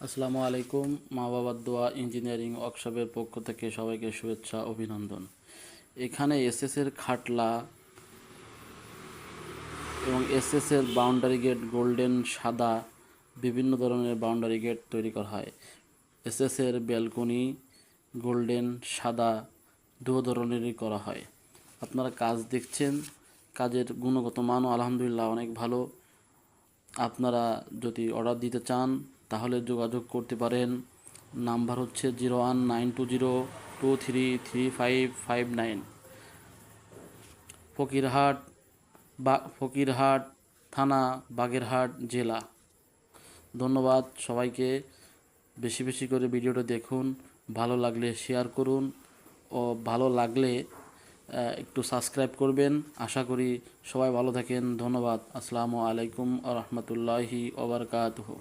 আসসালামু আলাইকুম। মা বাবার দোয়া ইঞ্জিনিয়ারিং ওয়ার্কশপের পক্ষ থেকে সবাইকে শুভেচ্ছা অভিনন্দন। এখানে এসএসের খাটলা এবং এসএসের বাউন্ডারি গেট গোল্ডেন সাদা বিভিন্ন ধরনের বাউন্ডারি গেট তৈরি করা হয়। এসএসের ব্যালকনি গোল্ডেন সাদা দু ধরনেরই করা হয়। আপনারা কাজ দেখছেন, কাজের গুণগত মানও আলহামদুলিল্লাহ অনেক ভালো। আপনারা যদি অর্ডার দিতে চান তাহলে যোগাযোগ করতে পারেন। নাম্বার হচ্ছে 019202335559। ফকিরহাট থানা, বাগেরহাট জেলা। ধন্যবাদ সবাইকে। বেশি বেশি করে ভিডিওটা দেখুন, ভালো লাগলে শেয়ার করুন ও ভালো লাগলে একটু সাবস্ক্রাইব করবেন। আশা করি সবাই ভালো থাকেন। ধন্যবাদ। আসসালামু আলাইকুম ওয়া রাহমাতুল্লাহি ওয়া বারাকাতুহু।